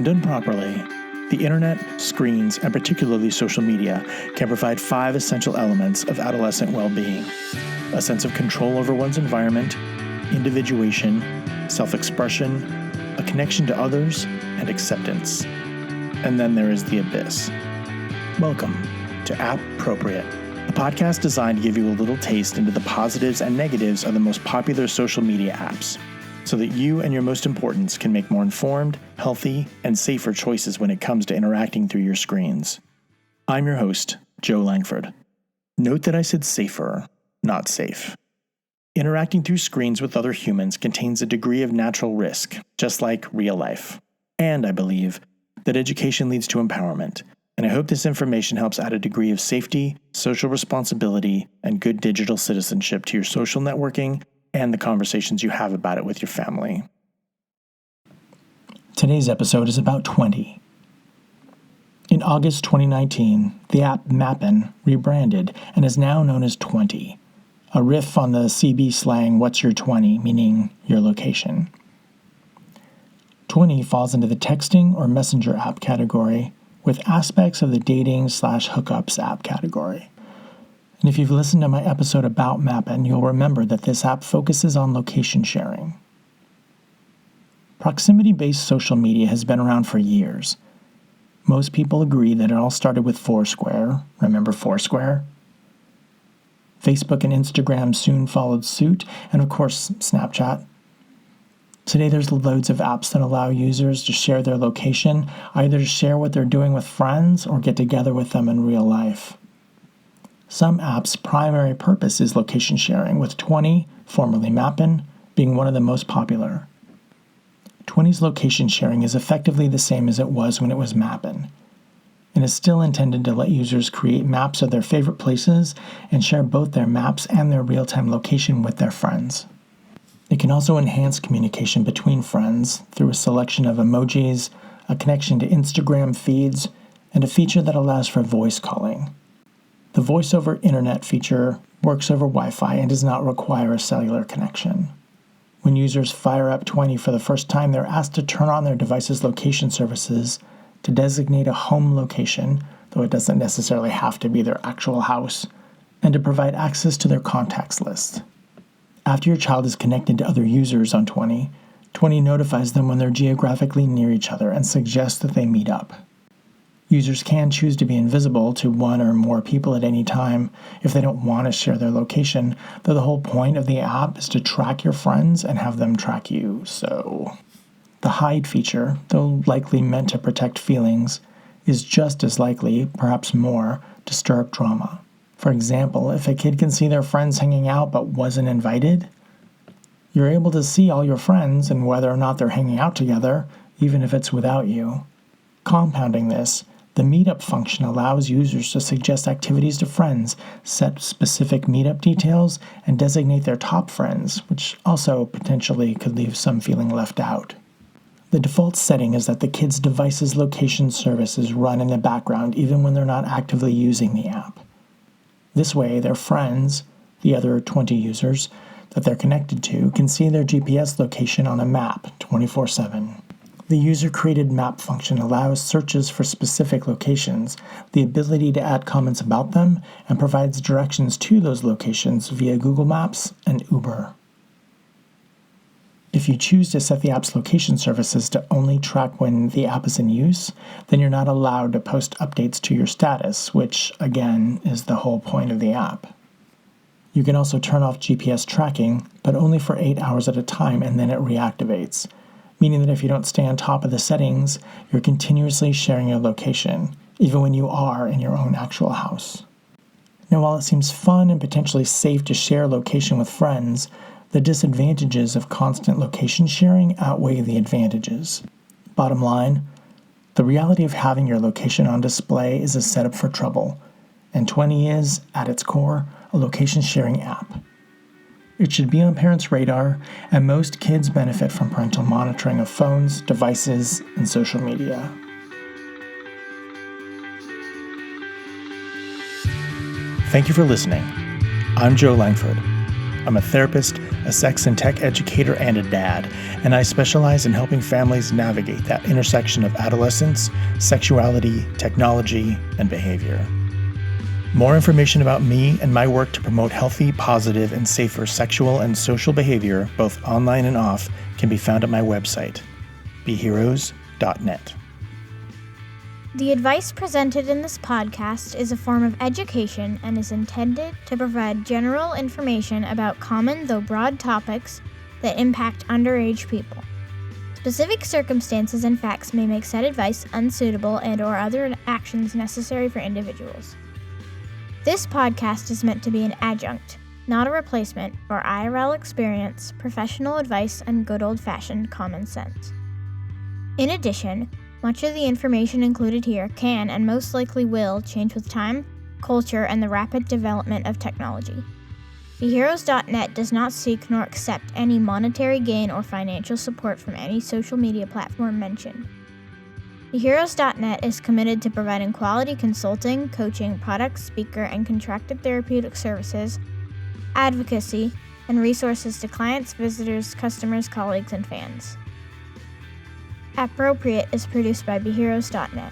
When done properly, the internet, screens, and particularly social media can provide 5 essential elements of adolescent well-being: a sense of control over one's environment, individuation, self-expression, a connection to others, and acceptance. And then there is the abyss. Welcome to App-Propriate, a podcast designed to give you a little taste into the positives and negatives of the most popular social media apps, so that you and your most importants can make more informed, healthy, and safer choices when it comes to interacting through your screens. I'm your host, Joe Langford. Note that I said safer, not safe. Interacting through screens with other humans contains a degree of natural risk, just like real life. And I believe that education leads to empowerment, and I hope this information helps add a degree of safety, social responsibility, and good digital citizenship to your social networking and the conversations you have about it with your family. Today's episode is about 20. In August 2019, the app Mappen rebranded and is now known as 20, a riff on the CB slang "what's your 20," meaning your location. 20 falls into the texting or messenger app category, with aspects of the dating/hookups app category. And if you've listened to my episode about Mappen, you'll remember that this app focuses on location sharing. Proximity-based social media has been around for years. Most people agree that it all started with Foursquare. Remember Foursquare? Facebook and Instagram soon followed suit, and of course, Snapchat. Today there's loads of apps that allow users to share their location, either to share what they're doing with friends or get together with them in real life. Some apps' primary purpose is location sharing, with 20, formerly Mappen, being one of the most popular. 20's location sharing is effectively the same as it was when it was Mappen, and is still intended to let users create maps of their favorite places and share both their maps and their real-time location with their friends. It can also enhance communication between friends through a selection of emojis, a connection to Instagram feeds, and a feature that allows for voice calling. The voice over internet feature works over Wi-Fi and does not require a cellular connection. When users fire up 20 for the first time, they're asked to turn on their device's location services to designate a home location, though it doesn't necessarily have to be their actual house, and to provide access to their contacts list. After your child is connected to other users on 20 notifies them when they're geographically near each other and suggests that they meet up. Users can choose to be invisible to one or more people at any time if they don't want to share their location, though the whole point of the app is to track your friends and have them track you, so... The hide feature, though likely meant to protect feelings, is just as likely, perhaps more, to stir up drama. For example, if a kid can see their friends hanging out but wasn't invited, you're able to see all your friends and whether or not they're hanging out together, even if it's without you. Compounding this, the meetup function allows users to suggest activities to friends, set specific meetup details, and designate their top friends, which also potentially could leave some feeling left out. The default setting is that the kid's device's location services run in the background even when they're not actively using the app. This way, their friends, the other 20 users that they're connected to, can see their GPS location on a map 24/7. The user-created map function allows searches for specific locations, the ability to add comments about them, and provides directions to those locations via Google Maps and Uber. If you choose to set the app's location services to only track when the app is in use, then you're not allowed to post updates to your status, which, again, is the whole point of the app. You can also turn off GPS tracking, but only for 8 hours at a time, and then it reactivates, meaning that if you don't stay on top of the settings, you're continuously sharing your location, even when you are in your own actual house. Now, while it seems fun and potentially safe to share location with friends, the disadvantages of constant location sharing outweigh the advantages. Bottom line, the reality of having your location on display is a setup for trouble, and 20 is, at its core, a location sharing app. It should be on parents' radar, and most kids benefit from parental monitoring of phones, devices, and social media. Thank you for listening. I'm Joe Langford. I'm a therapist, a a sex and tech educator and a dad, and I specialize in helping families navigate that intersection of adolescence, sexuality, technology, and behavior. More information about me and my work to promote healthy, positive, and safer sexual and social behavior, both online and off, can be found at my website, beheroes.net. The advice presented in this podcast is a form of education and is intended to provide general information about common though broad topics that impact underage people. Specific circumstances and facts may make said advice unsuitable and/or other actions necessary for individuals. This podcast is meant to be an adjunct, not a replacement, for IRL experience, professional advice, and good old-fashioned common sense. In addition, much of the information included here can and most likely will change with time, culture, and the rapid development of technology. BeHeroes.net does not seek nor accept any monetary gain or financial support from any social media platform mentioned. BeHeroes.net is committed to providing quality consulting, coaching, product, speaker, and contracted therapeutic services, advocacy, and resources to clients, visitors, customers, colleagues, and fans. Appropriate is produced by BeHeroes.net.